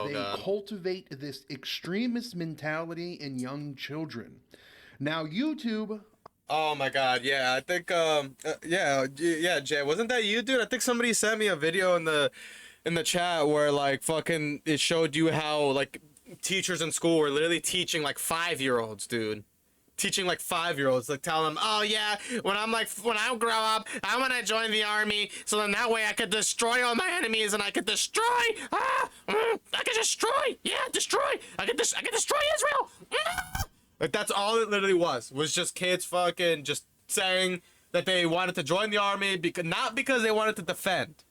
they cultivate this extremist mentality in young children. Now, YouTube. Oh my God, yeah, I think yeah, Jay, wasn't that you, dude? I think somebody sent me a video in the chat where like fucking it showed you how like teachers in school were literally teaching like 5-year-olds, dude. Teaching like 5-year-olds, like telling them, oh yeah, when I grow up, I want to join the army, so then that way I could destroy all my enemies and I could destroy, I could destroy, I could destroy Israel. Like that's all it literally was just kids fucking just saying that they wanted to join the army because not because they wanted to defend,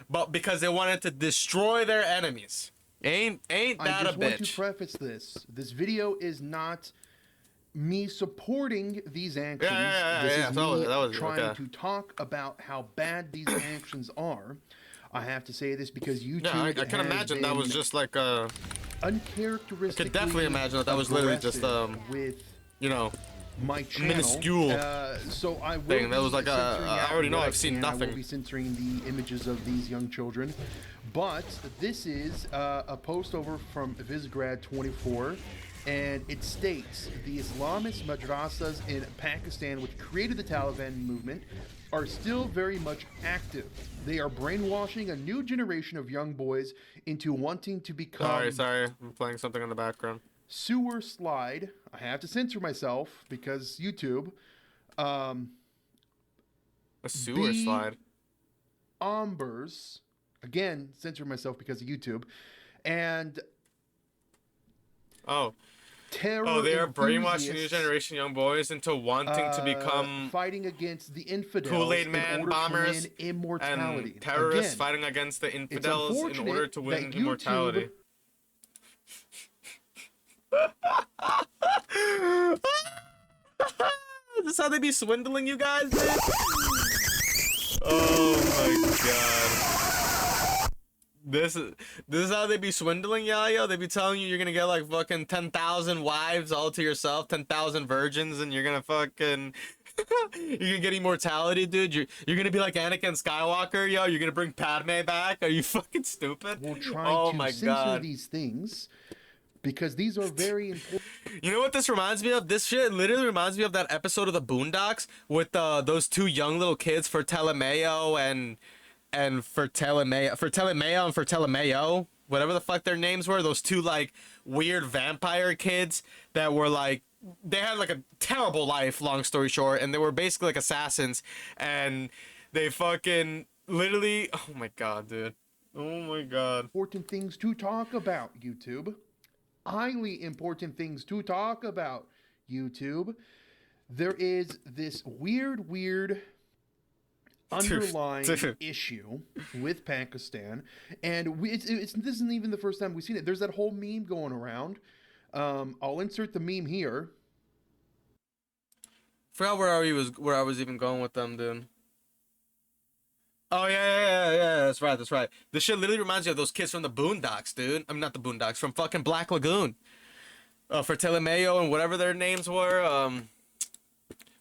but because they wanted to destroy their enemies. Ain't that a bitch? I just want to preface this. This video is not me supporting these actions. This is me trying to talk about how bad these actions are. I have to say this because YouTube. Yeah, I can imagine that was just like a uncharacteristic. I could definitely imagine that was literally just with you know my channel. Minuscule so I will thing. That was like I already know I've seen nothing. I will be censoring the images of these young children, but this is a post over from Visgrad 24. And it states the Islamist madrasas in Pakistan, which created the Taliban movement, are still very much active. They are brainwashing a new generation of young boys into wanting to become. Sorry, I'm playing something in the background. Sewer slide. I have to censor myself because YouTube. A sewer slide. Ombers. Again, censor myself because of YouTube. And. They are brainwashing new generation young boys into wanting to become fighting against the infidels, Kool-Aid Man bombers, to win immortality. And terrorists fighting against the infidels in order to win immortality. This is how they be swindling you guys, dude? Oh my God. This is how they be swindling y'all. They be telling you you're gonna get like fucking 10,000 wives all to yourself, 10,000 virgins, and you're gonna fucking you're gonna get immortality, dude. You're gonna be like Anakin Skywalker, yo. You're gonna bring Padme back. Are you fucking stupid? We'll try to censor these things because these are very important. You know what this reminds me of? This shit literally reminds me of that episode of the Boondocks with those two young little kids for Telemeo and for Telemeo, whatever the fuck their names were, those two like weird vampire kids that were like, they had like a terrible life, long story short, and they were basically like assassins, and they fucking literally, oh my God, dude. Oh my God. Important things to talk about, YouTube. Highly important things to talk about, YouTube. There is this weird underlying issue with Pakistan, and this isn't even the first time we've seen it. There's that whole meme going around. I'll insert the meme here. Forgot where I was even going with them, dude. Oh yeah, that's right. This shit literally reminds me of those kids from the Boondocks, dude. I mean, not the Boondocks, from fucking Black Lagoon. For Telemeo and whatever their names were,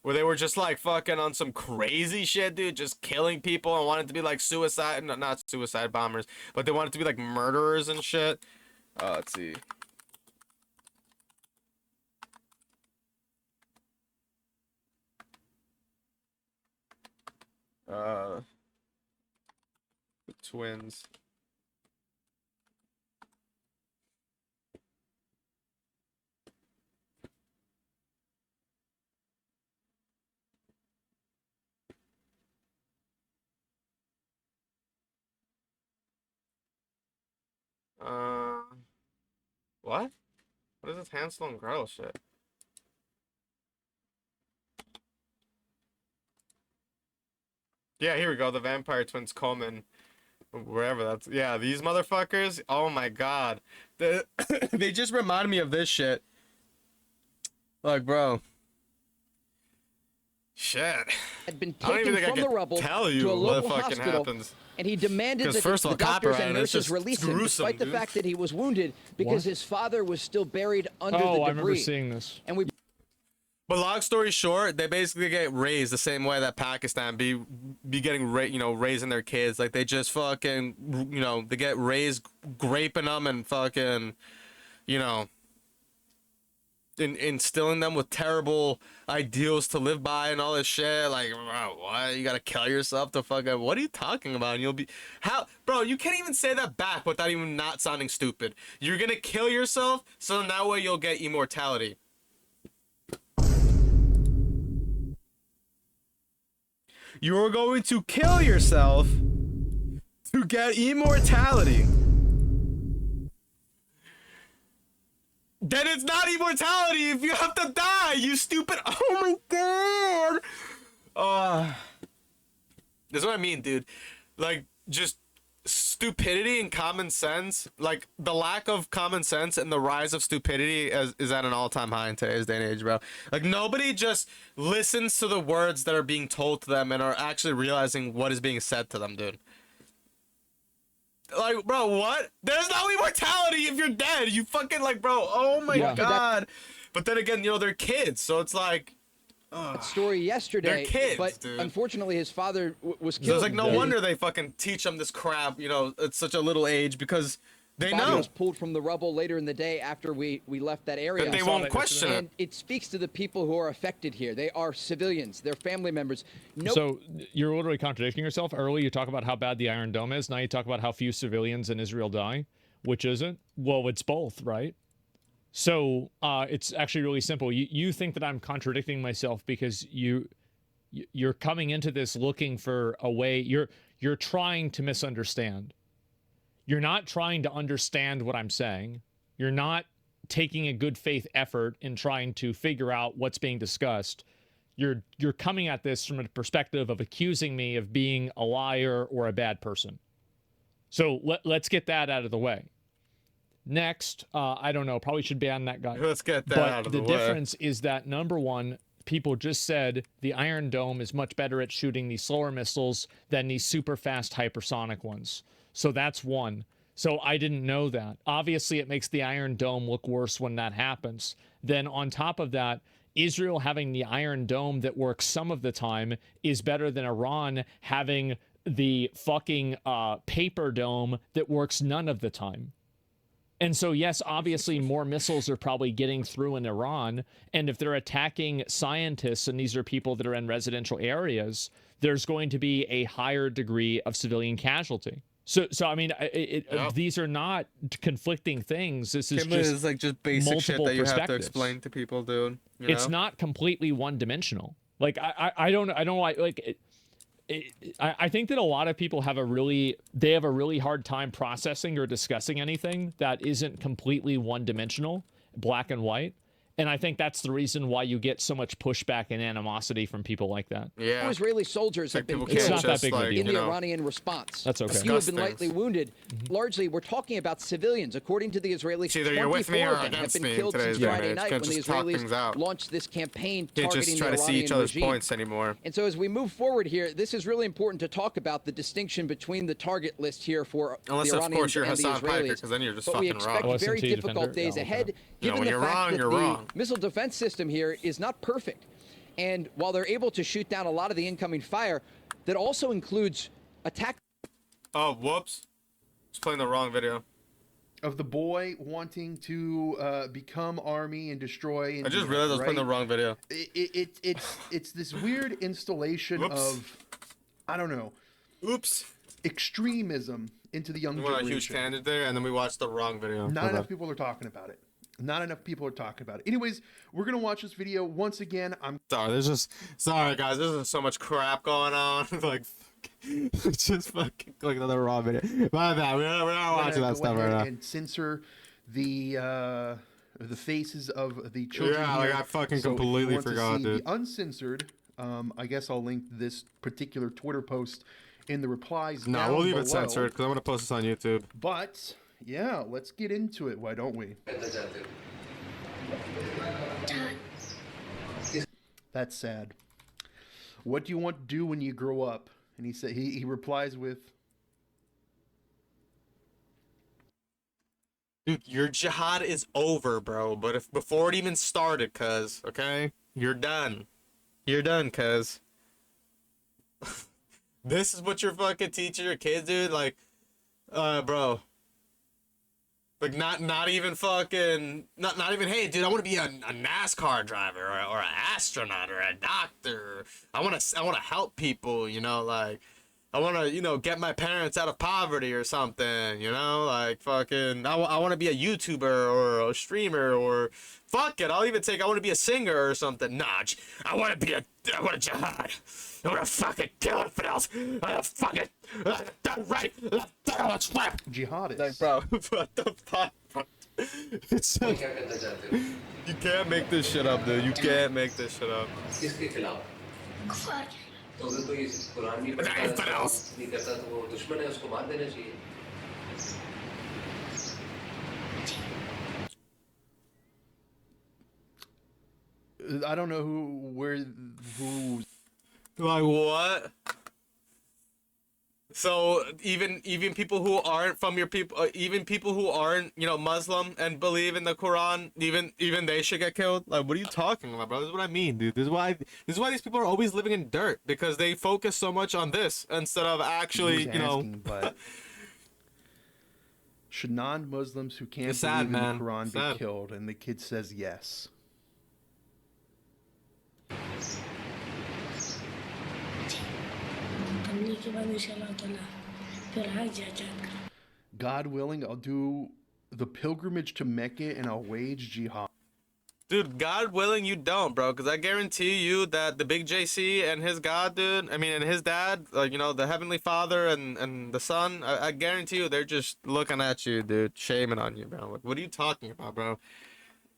where they were just like fucking on some crazy shit, dude, just killing people and wanted to be like suicide, no, not suicide bombers, but they wanted to be like murderers and shit. Let's see. The twins. What? What is this Hansel and Gretel shit? Yeah, here we go. The vampire twins Coleman. Wherever that's... Yeah, these motherfuckers. Oh my God. They just remind me of this shit. Like, bro. Shit. Had been taken from the rubble to a local hospital, and he demanded that the doctors and nurses release him, despite the fact that he was wounded, because his father was still buried under the debris. I remember seeing this. And we But long story short, they basically get raised the same way that Pakistan be getting raising their kids. Like they just fucking they get raised graping them and fucking instilling them with terrible ideals to live by and all this shit. Like, bro, what? You gotta kill yourself to fucking. What are you talking about? And you'll be bro? You can't even say that back without even not sounding stupid. You're gonna kill yourself so that way you'll get immortality. You're going to kill yourself to get immortality. Then it's not immortality if you have to die, you stupid. Oh my god. This is what I mean, dude. Like, just stupidity and common sense. Like, the lack of common sense and the rise of stupidity is at an all-time high in today's day and age, bro. Like, nobody just listens to the words that are being told to them and are actually realizing what is being said to them, dude. Like, bro, what? There's no immortality if you're dead. You fucking, like, bro, oh my god. But then again, they're kids, so it's like... That story yesterday, they're kids, but dude. Unfortunately his father was killed. So it's like, no wonder they fucking teach them this crap, at such a little age, because they know. Was pulled from the rubble later in the day after we left that area. But they won't question it. And it speaks to the people who are affected here. They are civilians. They're family members. So you're literally contradicting yourself. Earlier you talk about how bad the Iron Dome is. Now you talk about how few civilians in Israel die. Which isn't? Well, it's both, right? So it's actually really simple. You think that I'm contradicting myself because you're coming into this looking for a way. You're trying to misunderstand. You're not trying to understand what I'm saying. You're not taking a good faith effort in trying to figure out what's being discussed. You're coming at this from a perspective of accusing me of being a liar or a bad person. So let's get that out of the way. Next, I don't know, probably should ban that guy. Let's get that out of the way. But the difference is that, number one, people just said the Iron Dome is much better at shooting these slower missiles than these super fast hypersonic ones. So that's one. So I didn't know that. Obviously, it makes the Iron Dome look worse when that happens. Then on top of that, Israel having the Iron Dome that works some of the time is better than Iran having the fucking paper dome that works none of the time. And so, yes, obviously more missiles are probably getting through in Iran. And if they're attacking scientists, and these are people that are in residential areas, there's going to be a higher degree of civilian casualty. So I mean, these are not conflicting things. This is just like just basic shit that you have to explain to people, dude. It's not completely one-dimensional. Like I don't like. I think that a lot of people have a really hard time processing or discussing anything that isn't completely one-dimensional, black and white. And I think that's the reason why you get so much pushback and animosity from people like that. Yeah. Two Israeli soldiers have been killed in the Iranian response. That's okay. A few have been lightly wounded. Largely, we're talking about civilians. According to the Israelis, either you're with me or have been killed since Friday night when the Israelis launched this campaign targeting the Iranian regime. Can't just try to see each other's points anymore. And so as we move forward here, this is really important to talk about the distinction between the target list here for the Iranians and the Israelis. Because then you're just but we expect very difficult days ahead, given the fact that the missile defense system here is not perfect. And while they're able to shoot down a lot of the incoming fire, that also includes attack. Oh, whoops. Just playing the wrong video. Of the boy wanting to become army and destroy. India, I just realized I was playing the wrong video. It's this weird installation of, I don't know. Oops. Extremism into the young generation. We went on a huge tangent there, and then we watched the wrong video. Not enough people are talking about it. Not enough people are talking about it. Anyways, we're gonna watch this video once again. Sorry guys, there's so much crap going on. Like, just fucking click another raw video. My bad. We're not watching that stuff right now. And censor the faces of the children. Yeah, like I fucking completely forgot, dude. The uncensored. I guess I'll link this particular Twitter post in the replies. No, we'll leave it censored because I'm gonna post this on YouTube. But yeah, let's get into it. Why don't we? That's sad. What do you want to do when you grow up? And he replies with, dude, your jihad is over, bro. But before it even started, okay? You're done. You're done, cuz. This is what you're fucking teaching your kids, dude? Like, bro. Like, not even fucking, not even, hey, dude, I want to be a NASCAR driver or an astronaut or a doctor. I want to help people, you know, like, I want to, you know, get my parents out of poverty or something, you know, like, fucking, I want to be a YouTuber or a streamer or, fuck it, I'll even take, I want to be a singer or something. Nah, I want to jihad. I want to fucking kill infidels. I want to fucking, done right. Let's flip. Jihadists. Like, bro, what the fuck? It's so, you can't make this shit up, dude. You can't make this shit up. किसके खिलाफ? तो अगर कोई कुरान नहीं पढ़ता नहीं करता तो वो दुश्मन है उसको मार देना चाहिए. I don't know who. Like what? So even people who aren't from your people, even people who aren't, you know, Muslim and believe in the Quran, even they should get killed. Like, what are you talking about, bro? This is what I mean, dude. This is why these people are always living in dirt, because they focus so much on this instead of actually, you know. But should non-Muslims who can't It's believe sad, in man. the Quran Sad. be killed? And the kid says yes. God willing, I'll do the pilgrimage to Mecca and I'll wage jihad. Dude, God willing, you don't, bro. Because I guarantee you that the big JC and his God, dude, I mean, and his dad, like, you know, the Heavenly Father and the Son, I guarantee you they're just looking at you, dude, shaming on you, bro. Like, what are you talking about, bro?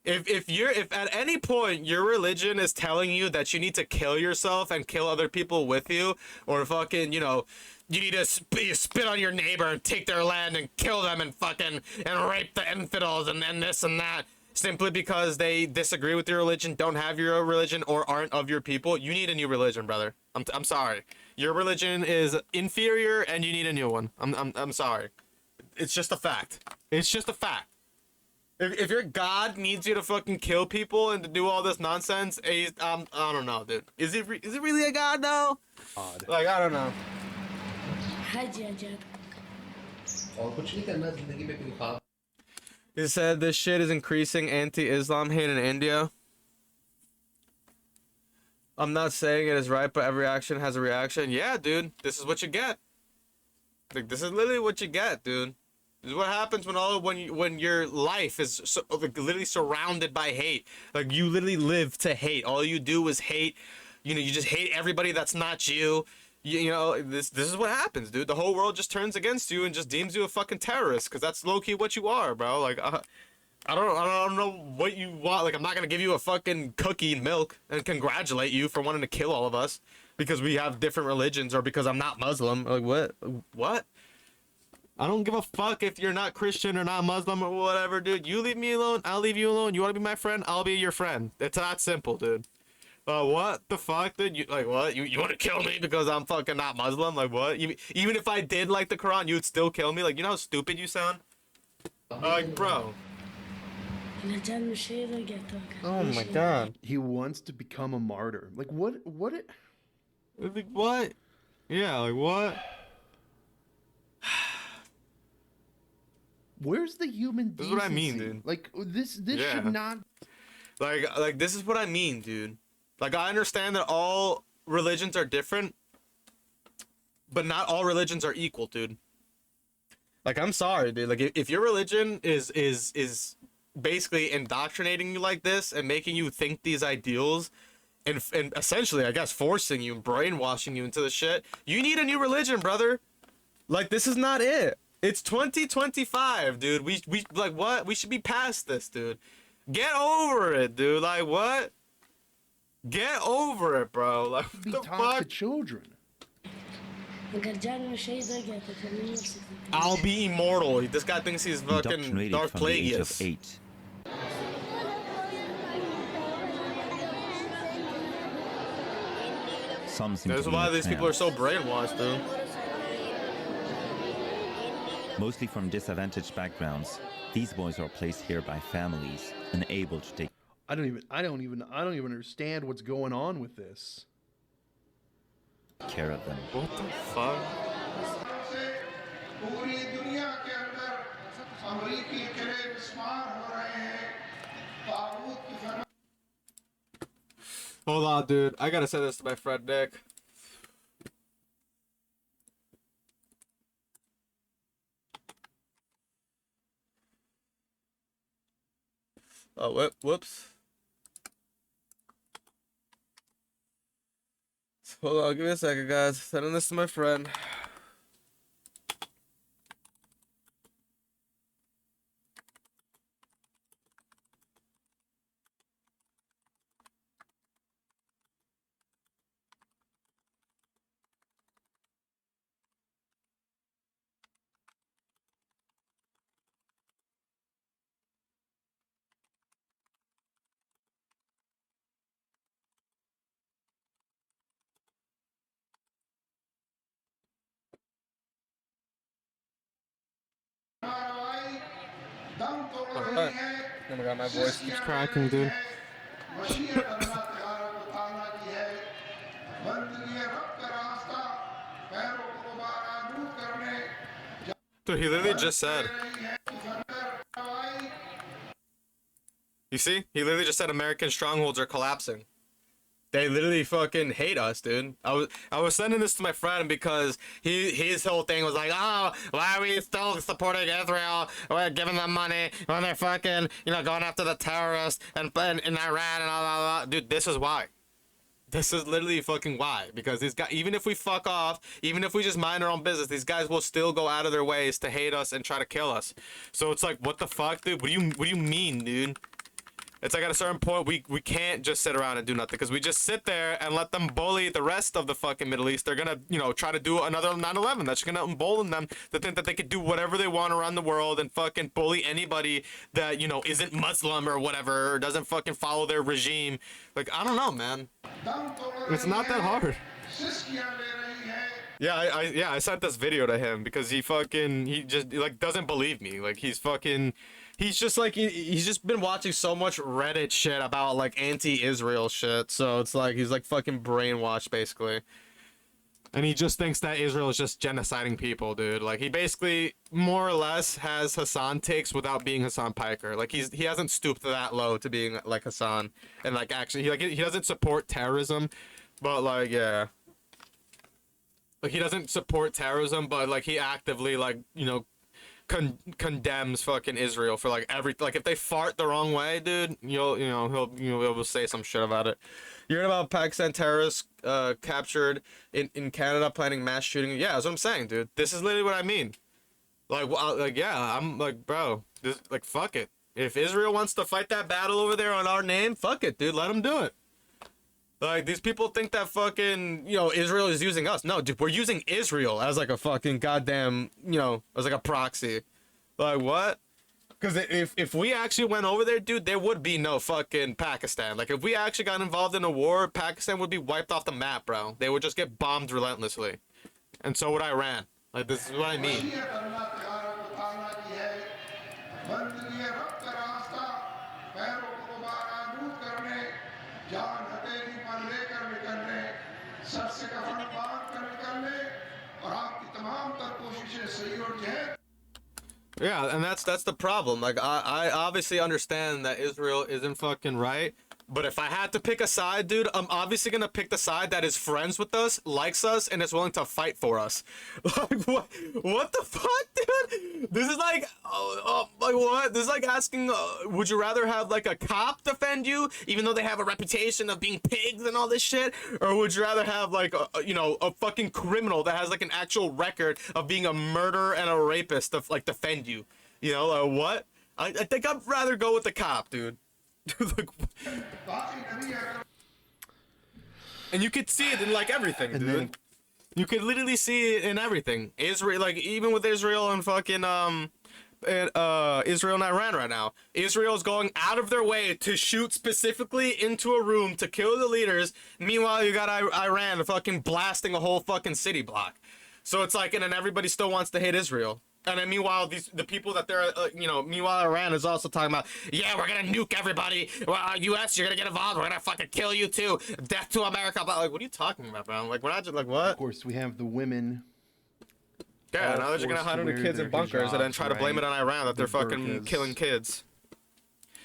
If at any point your religion is telling you that you need to kill yourself and kill other people with you, or fucking, you know, you need to spit on your neighbor and take their land and kill them and fucking and rape the infidels and this and that, simply because they disagree with your religion, don't have your religion, or aren't of your people, you need a new religion, brother. I'm sorry. Your religion is inferior and you need a new one. I'm sorry. It's just a fact. It's just a fact. If your God needs you to fucking kill people and to do all this nonsense, I don't know, dude. Is it really a God though? God. Like, I don't know. और कुछ नहीं करना जिंदगी में कोई ख्वाब. He said this shit is increasing anti-Islam hate in India. I'm not saying it is right, but every action has a reaction. Yeah, dude. This is what you get. Like, this is literally what you get, dude. This is what happens when your life is like, literally surrounded by hate. Like, you literally live to hate. All you do is hate. You know, you just hate everybody that's not you. You know, this is what happens, dude. The whole world just turns against you and just deems you a fucking terrorist, because that's low-key what you are, bro. Like, I don't know what you want. Like, I'm not gonna give you a fucking cookie and milk and congratulate you for wanting to kill all of us because we have different religions or because I'm not Muslim. Like, what? I don't give a fuck if you're not Christian or not Muslim or whatever, dude. You leave me alone, I'll leave you alone. You want to be my friend, I'll be your friend. It's that simple, dude. What the fuck, dude? You like what? You want to kill me because I'm fucking not Muslim? Like what? Even if I did like the Quran, you'd still kill me? Like, you know how stupid you sound? Like, bro. Oh my god. He wants to become a martyr. Like what? Like what? Yeah, like what? Where's the human decency? This is what I mean, dude. Like this Yeah. should not. Like this is what I mean, dude. Like, I understand that all religions are different, but not all religions are equal, dude. Like, I'm sorry, dude. Like, if your religion is basically indoctrinating you like this and making you think these ideals and essentially, I guess, forcing you and brainwashing you into the shit, you need a new religion, brother. Like, this is not it. It's 2025, dude. We like, what? We should be past this, dude. Get over it, dude. Like, what? Get over it, bro. Like, what Be the taught to fuck? children. I'll be immortal. This guy thinks he's fucking Indoctrinated Darth from the age of Plagueis. 8. Some seem That's to be why in a these people are so trance. brainwashed, dude. Mostly from disadvantaged backgrounds, these boys are placed here by families, unable to take I don't even understand what's going on with this. Care of them. What the fuck? Hold on, dude. I gotta send this to my friend Nick. Oh, whoops. Hold on, give me a second, guys. Sending this to my friend. Oh my god, my voice keeps cracking, dude. Dude, he literally just said. You see? He literally just said American strongholds are collapsing. They literally fucking hate us, dude. I was sending this to my friend because his whole thing was like, oh, why are we still supporting Israel? We're giving them money when they're fucking, going after the terrorists and in Iran and all. Dude, this is why. This is literally fucking why. Because these guys, even if we fuck off, even if we just mind our own business, these guys will still go out of their ways to hate us and try to kill us. So it's like, what the fuck, dude? What do you mean, dude? It's like at a certain point, we can't just sit around and do nothing. Because we just sit there and let them bully the rest of the fucking Middle East. They're going to, try to do another 9/11. That's going to embolden them to think that they could do whatever they want around the world and fucking bully anybody that, isn't Muslim or whatever, or doesn't fucking follow their regime. Like, I don't know, man. It's not that hard. Yeah, I sent this video to him because he just doesn't believe me. Like, he's just like, he's just been watching so much Reddit shit about like anti-Israel shit. So it's like, he's like fucking brainwashed basically. And he just thinks that Israel is just genociding people, dude. Like, he basically more or less has Hassan takes without being Hassan Piker. Like, he hasn't stooped that low to being like Hassan. And like, actually, he doesn't support terrorism, but like, yeah. Like, he doesn't support terrorism, but like, he actively like, condemns fucking Israel for like if they fart the wrong way, dude, he'll be able to say some shit about it. You heard about Pakistan terrorists captured in Canada planning mass shooting? Yeah, that's what I'm saying, dude. This is literally what I mean. Yeah, I'm like, bro, fuck it. If Israel wants to fight that battle over there on our name, fuck it, dude. Let them do it. Like, these people think that fucking, Israel is using us. No, dude, we're using Israel as like a fucking goddamn, as like a proxy. Like, what? Because if we actually went over there, dude, there would be no fucking Pakistan. Like, if we actually got involved in a war, Pakistan would be wiped off the map, bro. They would just get bombed relentlessly. And so would Iran. Like, this is what I mean. Yeah, and that's the problem. Like, I obviously understand that Israel isn't fucking right, but if I had to pick a side, dude, I'm obviously gonna pick the side that is friends with us, likes us, and is willing to fight for us. Like, what the fuck, dude? This is like, like what? This is like asking, would you rather have like a cop defend you, even though they have a reputation of being pigs and all this shit, or would you rather have like a fucking criminal that has like an actual record of being a murderer and a rapist to like defend you? What? I think I'd rather go with the cop, dude. And you could see it in like everything, dude. You could literally see it in everything. Israel, like, even with Israel and fucking Israel and Iran right now, Israel's going out of their way to shoot specifically into a room to kill the leaders. Meanwhile, you got Iran fucking blasting a whole fucking city block. So it's like, and then everybody still wants to hate Israel. And then meanwhile, the people that they're, meanwhile Iran is also talking about, yeah, we're gonna nuke everybody. Well, U.S., you're gonna get involved. We're gonna fucking kill you too. Death to America. But like, what are you talking about, bro? Like, we're not just like what? Of course, we have the women. Yeah, now they're just gonna hide under kids in bunkers and then try to blame it on Iran that they're fucking killing kids.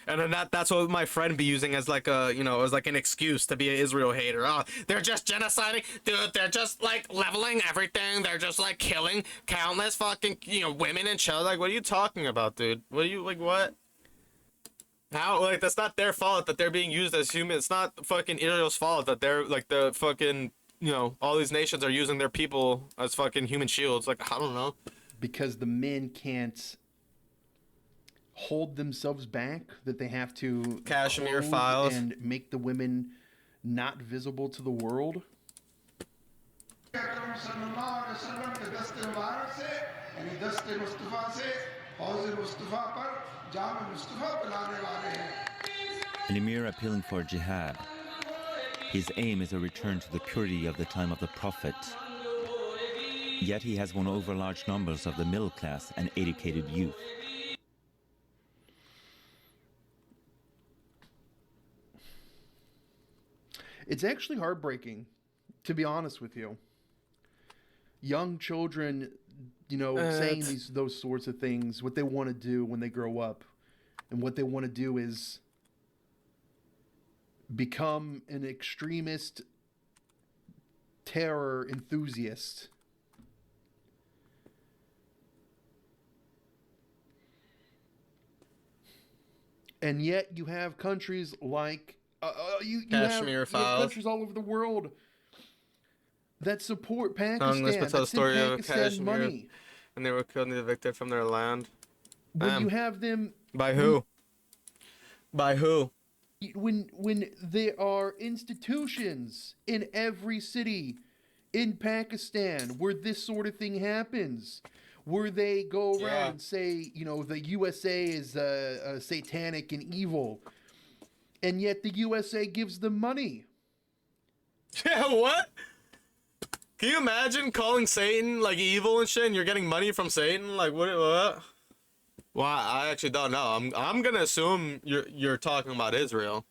And then that's what my friend be using as like a, as like an excuse to be an Israel hater. Oh, they're just genociding, dude. They're just like leveling everything. They're just like killing countless fucking, women and children. Like, what are you talking about, dude? What are you like? What? How? Like, that's not their fault that they're being used as human. It's not fucking Israel's fault that they're like the fucking, all these nations are using their people as fucking human shields. Like, I don't know. Because the men can't hold themselves back, that they have to Kashmir clothe Files and make the women not visible to the world. An emir appealing for jihad. His aim is a return to the purity of the time of the Prophet. Yet he has won over large numbers of the middle class and educated youth. It's actually heartbreaking, to be honest with you. Young children, saying those sorts of things, what they want to do when they grow up, and what they want to do is become an extremist terror enthusiast. And yet you have countries like you have countries all over the world that support Pakistan. Let's tell the story of Pakistan Kashmir, money. and they were killed and evicted from their land. When you have them, By who? By who? when there are institutions in every city in Pakistan where this sort of thing happens, where they go around and say, the USA is satanic and evil, and yet the USA gives them money. Yeah, what? Can you imagine calling Satan like evil and shit, and you're getting money from Satan? Like what? Well, I actually don't know. I'm gonna assume you're talking about Israel,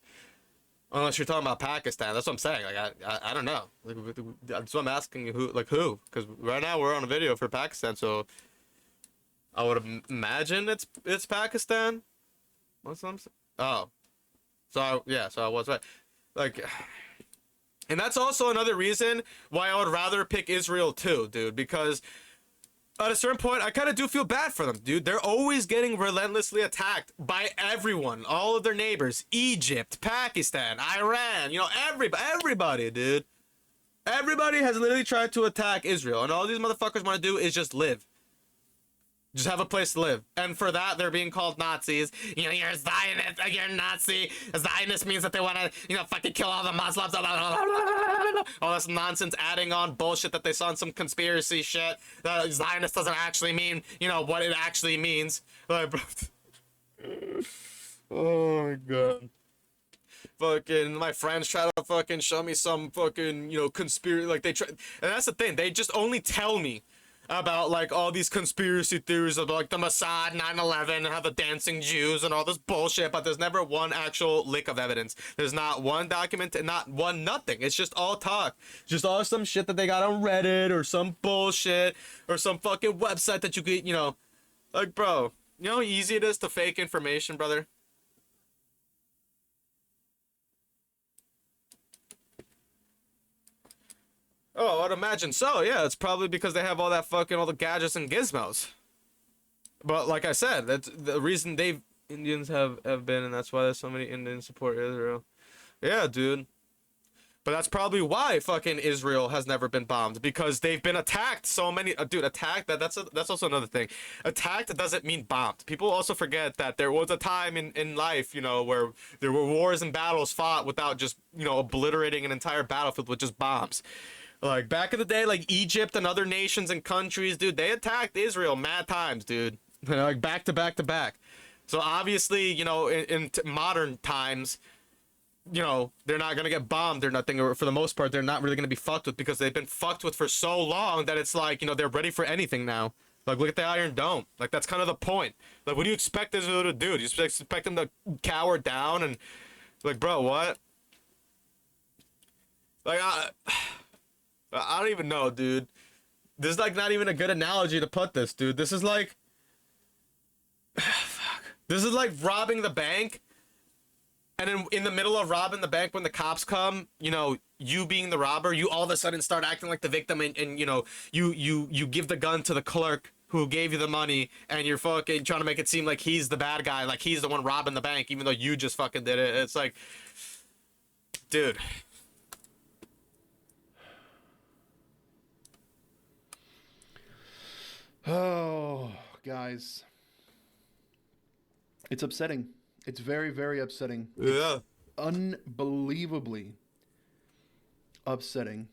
unless you're talking about Pakistan. That's what I'm saying. Like I don't know. Like, that's what I'm asking you. Who? Because right now we're on a video for Pakistan, so I would imagine it's Pakistan. What's what I'm saying? Oh, so I was right. Like. And that's also another reason why I would rather pick Israel too, dude, because at a certain point, I kind of do feel bad for them, dude. They're always getting relentlessly attacked by everyone, all of their neighbors, Egypt, Pakistan, Iran, everybody, dude. Everybody has literally tried to attack Israel, and all these motherfuckers want to do is just live. Just have a place to live. And for that, they're being called Nazis. You're a Zionist, you're a Nazi. A Zionist means that they want to, fucking kill all the Muslims. All this nonsense, adding on bullshit that they saw in some conspiracy shit. Zionist doesn't actually mean, what it actually means. Like, oh my god. Fucking, my friends try to fucking show me some fucking, conspiracy. Like, they try. And that's the thing. They just only tell me about like all these conspiracy theories of like the Mossad, 9/11, and how the dancing Jews and all this bullshit, but there's never one actual lick of evidence. There's not one document, not one nothing. It's just all talk. Just all some shit that they got on Reddit or some bullshit or some fucking website that you get, like, bro, you know how easy it is to fake information, brother? Oh, I'd imagine so. Yeah, it's probably because they have all the gadgets and gizmos. But like I said, that's the reason Indians have been, and that's why there's so many Indians support Israel. Yeah, dude. But that's probably why fucking Israel has never been bombed, because they've been attacked so many. Dude, attacked. That's also another thing. Attacked doesn't mean bombed. People also forget that there was a time in life, where there were wars and battles fought without just obliterating an entire battlefield with just bombs. Like, back in the day, like, Egypt and other nations and countries, dude, they attacked Israel mad times, dude. Like, back to back to back. So, obviously, in modern times, they're not going to get bombed or nothing. Or, for the most part, they're not really going to be fucked with, because they've been fucked with for so long that it's like, they're ready for anything now. Like, look at the Iron Dome. Like, that's kind of the point. Like, what do you expect Israel to do? Do you expect them to cower down and, like, bro, what? Like, I don't even know, dude. This is, like, not even a good analogy to put this, dude. This is like... Fuck. This is like robbing the bank, and then in the middle of robbing the bank, when the cops come, you know, you being the robber, you all of a sudden start acting like the victim, and you know, you give the gun to the clerk who gave you the money, and you're fucking trying to make it seem like he's the bad guy, like he's the one robbing the bank, even though you just fucking did it. It's like, dude. Oh, guys. It's upsetting. It's very, very upsetting. Yeah. It's unbelievably upsetting.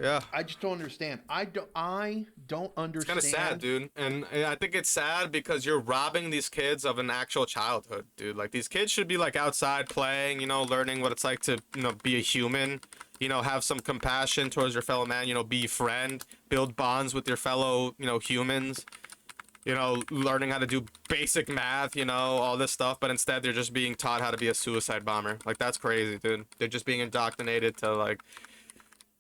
Yeah. I just don't understand. I don't understand. It's kind of sad, dude. And I think it's sad because you're robbing these kids of an actual childhood, dude. Like, these kids should be, like, outside playing, you know, learning what it's like to, you know, be a human. You know, have some compassion towards your fellow man, you know, be a friend, build bonds with your fellow, you know, humans, you know, learning how to do basic math, you know, all this stuff. But instead, they're just being taught how to be a suicide bomber. Like, that's crazy, dude. They're just being indoctrinated to, like,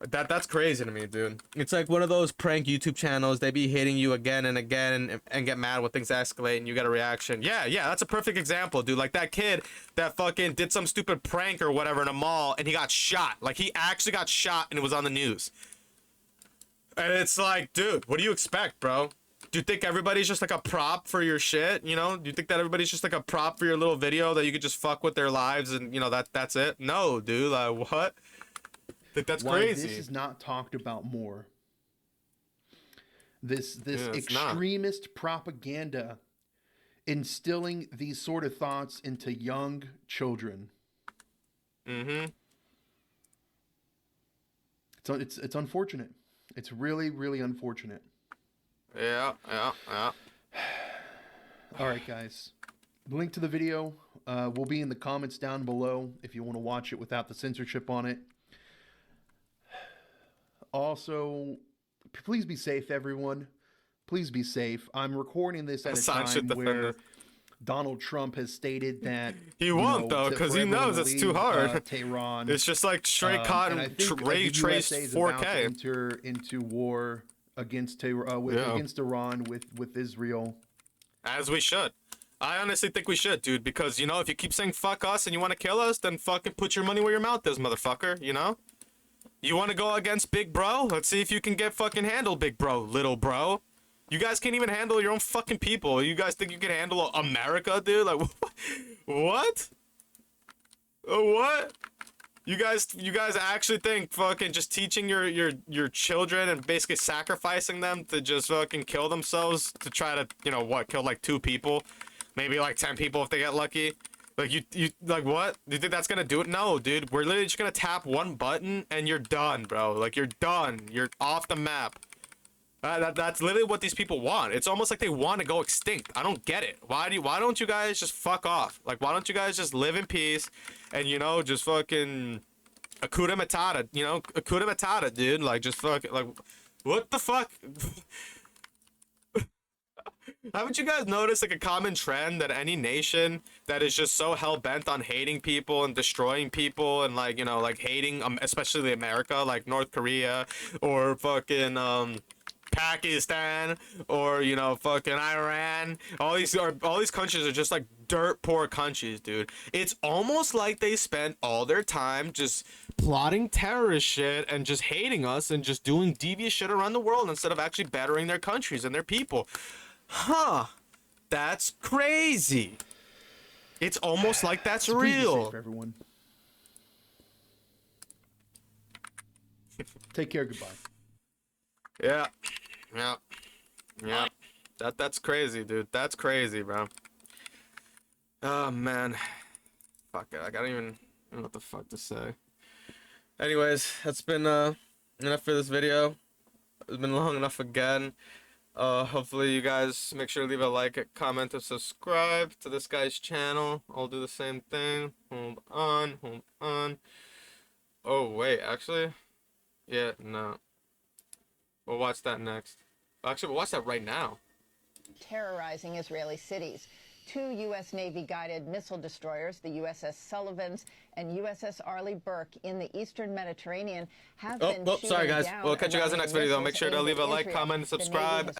that's crazy to me, dude. It's like one of those prank YouTube channels. They be hitting you again and again and get mad when things escalate and you get a reaction. Yeah, that's a perfect example, dude. Like that kid that fucking did some stupid prank or whatever in a mall and he got shot. Like, he actually got shot and it was on the news. And it's like, dude, what do you expect, bro? Do you think everybody's just like a prop for your shit? You know, do you think that everybody's just like a prop for your little video that you could just fuck with their lives and, you know, that's it? No, dude. Like, what? That's Why crazy. this is not talked about more. This Yeah, extremist propaganda instilling these sort of thoughts into young children. Mm-hmm. It's unfortunate. It's really, really unfortunate. Yeah. All right, guys. The link to the video will be in the comments down below if you want to watch it without the censorship on it. Also, please be safe, everyone. Please be safe. I'm recording this at a time where Donald Trump has stated that he won't, though, because he knows it's too hard. Tehran. It's just like straight cotton ray traced 4K. Enter into war against Tehran, against Iran with Israel. As we should. I honestly think we should, dude, because, you know, if you keep saying fuck us and you want to kill us, then fucking put your money where your mouth is, motherfucker, you know? You want to go against Big Bro? Let's see if you can get fucking handle Big Bro, little bro. You guys can't even handle your own fucking people. You guys think you can handle America, dude? Like, what? What? You guys actually think fucking just teaching your children and basically sacrificing them to just fucking kill themselves to try to, you know, what, kill like 2 people? Maybe like 10 people if they get lucky? Like, you like, what? Do you think that's gonna do it? No, dude. We're literally just gonna tap one button and you're done, bro. Like, you're done. You're off the map. That's literally what these people want. It's almost like they want to go extinct. I don't get it. Why don't you guys just fuck off? Like, why don't you guys just live in peace and, you know, just fucking Hakuna Matata, you know? Hakuna Matata, dude. Like, just fucking, like, what the fuck? Haven't you guys noticed, like, a common trend that any nation that is just so hell-bent on hating people and destroying people and, like, you know, like, hating, especially America, like North Korea or fucking, Pakistan or, you know, fucking Iran, all these countries are just, like, dirt poor countries, dude. It's almost like they spent all their time just plotting terrorist shit and just hating us and just doing devious shit around the world instead of actually bettering their countries and their people. Huh. That's crazy. It's almost like that's So please be real. safe, everyone. Take care. Goodbye. Yeah. That's crazy, dude. That's crazy, bro. Oh, man. Fuck it. I don't even know what the fuck to say. Anyways, that's been enough for this video. It's been long enough again. Hopefully you guys make sure to leave a like, comment, and subscribe to this guy's channel. I'll do the same thing. Hold on. Oh, wait, actually, Yeah, no. We'll watch that next. Actually, we'll watch that right now. Terrorizing Israeli cities. 2 U.S. Navy-guided missile destroyers, the USS Sullivans and USS Arleigh Burke in the eastern Mediterranean, have been shooting sorry guys. down We'll catch you guys in the next video though. Make missiles sure to aimed leave a at like, Israel. comment, and The Navy subscribe. has